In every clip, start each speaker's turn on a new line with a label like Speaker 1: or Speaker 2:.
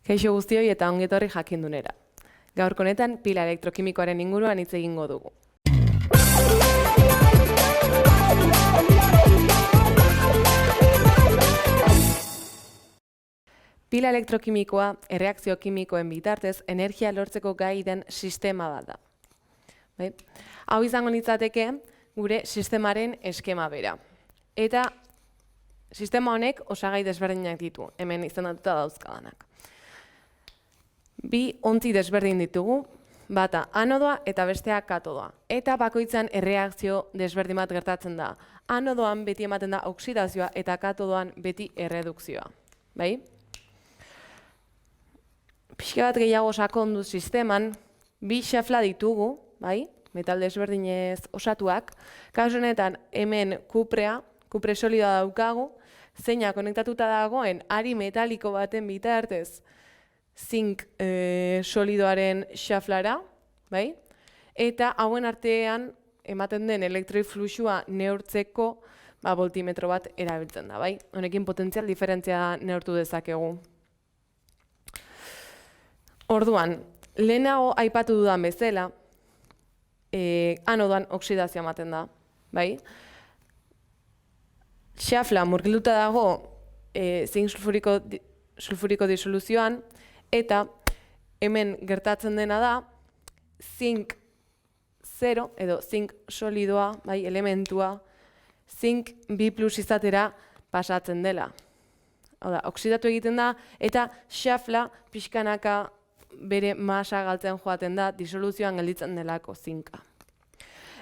Speaker 1: Kaixo guztioi eta ongi etorri jakindunera. Gaurko honetan pila elektrokimikoaren inguruan hitz egingo dugu. Pila elektrokimikoa erreakzio kimikoen bitartez energia lortzeko gai den sistema bat da. Bai? Hau izango litzateke gure sistemaren eskema bera. Eta sistema honek osagai desberdinak ditu, hemen izendatuta dauzkadanak. Bi ontzi desberdin ditugu, bata anodoa eta bestea katodoa. Eta bakoitzan erreakzio desberdin bat gertatzen da. Anodoan beti ematen da oksidazioa eta katodoan beti erredukzioa. Bai? Pixka bat gehiago sakondu sisteman, bi xafla ditugu, bai? Metal desberdinez osatuak. Kasu honetan hemen kupre solidoa daukagu, zeina konektatuta dagoen ari metaliko baten bitartez zink solidoaren xaflara, bai? Eta hauen artean ematen den elektroi fluxua neurtzeko voltimetro bat erabiltzen da, bai? Honekin potentzial diferentzia neurtu dezakegu. Orduan, lehenago aipatu dudan bezala, anodoan oksidazioa ematen da, bai? Xafla murgilduta dago zink sulfuriko disoluzioan, eta hemen gertatzen dena da zink 0 edo zink solidoa, bai, elementua, zink 2+ izatera pasatzen dela. Hau da, oksidatu egiten da, eta xafla pixkanaka bere masa galtzen joaten da, disoluzioan gelditzen delako zinka.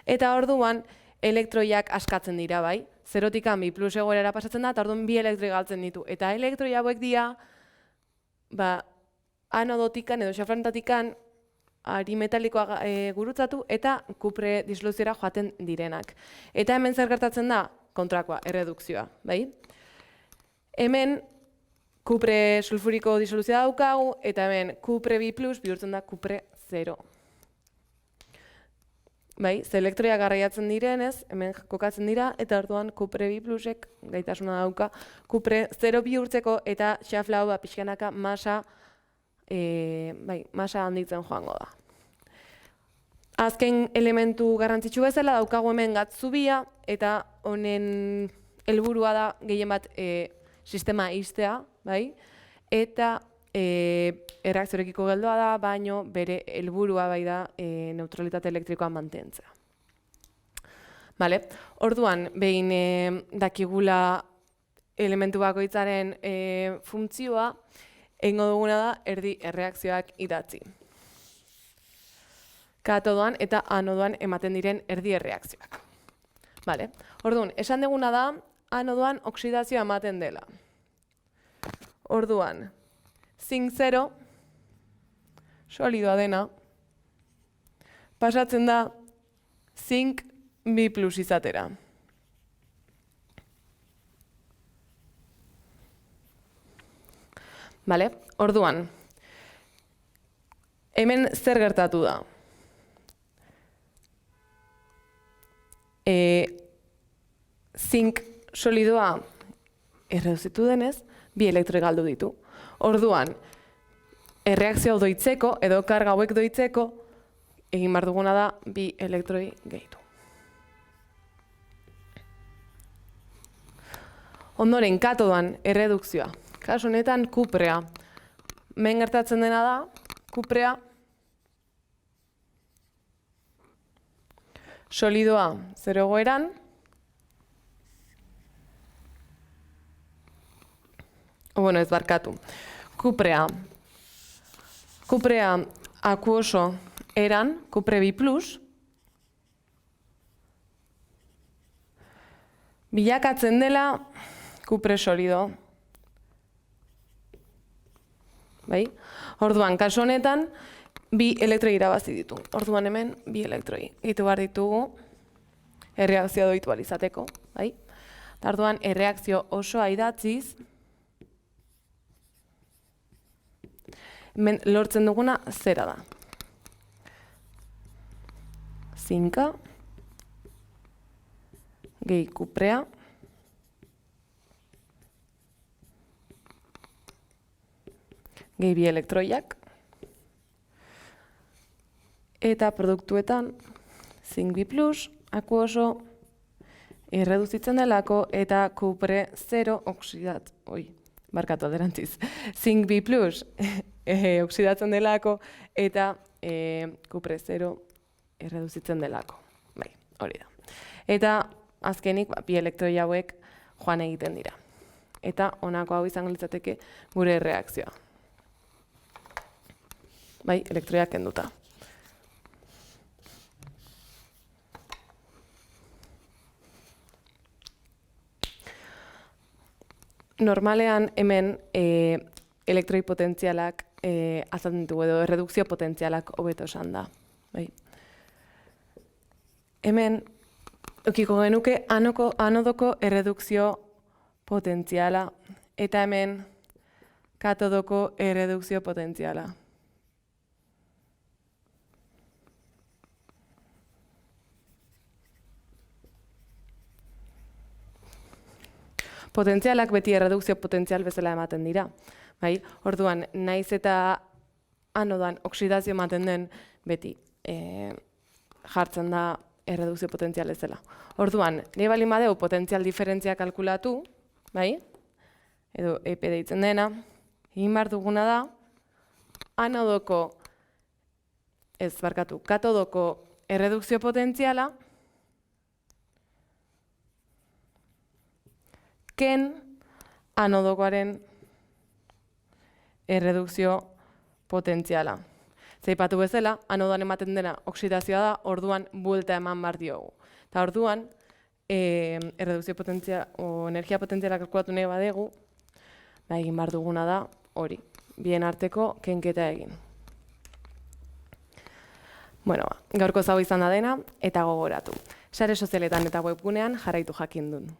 Speaker 1: Eta orduan, elektroiak askatzen dira, bai? 0-tik 2+ egoerara pasatzen da, eta orduan bi elektroi galtzen ditu. Eta elektroi hauek dira, anodotikan edo xaflanetatikan ari metalikoa gurutzatu eta kupre disoluziora joaten direnak. Eta hemen zer gertatzen da? Kontrakoa, erredukzioa, bai? Hemen kupre sulfuriko disoluzioa daukagu, eta hemen kupre 2+ bihurtzen da kupre 0. Bai, ze elektroiak garraiatzen direnez, hemen kokatzen dira, eta orduan kupre 2+ek gaitasuna dauka kupre 0 bihurtzeko eta xafla hau pixkanaka masa handitzen joango da. Azken elementu garrantzitsu bezala daukagu hemen gatzubia, eta honen helburua da gehien bat sistema ixtea, bai? Eta erreakziorekiko geldoa da, baino bere helburua bai da neutralitate elektrikoa mantentzea. Orduan, behin dakigula elementu bakoitzaren funtzioa, egingo duguna da erdi erreakzioak idatzi. Katodoan eta anodoan ematen diren erdi erreakzioak. Orduan, esan duguna da, anodoan oksidazioa ematen dela. Orduan, zink 0, solidoa dena, pasatzen da zink 2+ izatera. Orduan, hemen zer gertatu da? Zink solidoa erreduzitu denez, bi elektroi galdu ditu. Orduan, erreakzio doitzeko edo karga hauek doitzeko, egin behar duguna da bi elektroi gehitu. Ondoren, katodoan erredukzioa. Kasu honetan, kuprea. Hemen gertatzen dena da, kuprea solidoa 0 egoeran, ez barkatu. Kuprea akuoso eran, kupre 2+, bilakatzen dela kupre solido. Orduan, kasu honetan, bi elektroi irabazi ditu. Orduan hemen, bi elektroi. Gitu behar ditugu, erreakzio doitu izateko. Orduan, erreakzio osoa idatziz, hemen lortzen duguna zera da. Zinka, gehi kuprea, gehi bi elektroiak. Eta produktuetan, zink bi plus, akuoso, erreduzitzen delako, eta kupre 0 barkatu alderantziz. Zink bi plus, oksidatzen delako, eta kupre 0 erreduzitzen delako. Bai, hori da. Eta azkenik, bi elektroi hauek joan egiten dira. Eta honako hau izango litzateke gure erreakzioa. Bai, elektroiak kenduta. Normalean hemen elektroi potentzialak azaltzen ditugu edo erredukzio potentzialak hobeto esan da. Bai. Hemen ukiko genuke anodoko erredukzio potentziala eta hemen katodoko erredukzio potentziala. Potentzialak beti erredukzio potentzial bezala ematen dira. Bai? Orduan, naiz eta anodan oksidazio ematen den beti jartzen da erredukzio potentzial ezela. Orduan, nahi baldin badeu potentzial diferentzia kalkulatu, bai? Edo EP deitzen dena, egin behar duguna da, katodoko erredukzio potentziala ken anodokoaren erredukzio potentziala. Zaipatu bezala, anodoan ematen dena oksidazioa da, orduan buelta eman behar diogu. Eta orduan, erredukzio potentziala o energia potentziala kalkulatu nahi badegu, egin behar duguna da hori, bien arteko kenketa egin. Bueno, gaurko zau izan da dena, eta gogoratu. Sare sozialetan eta webgunean jarraitu jakindun.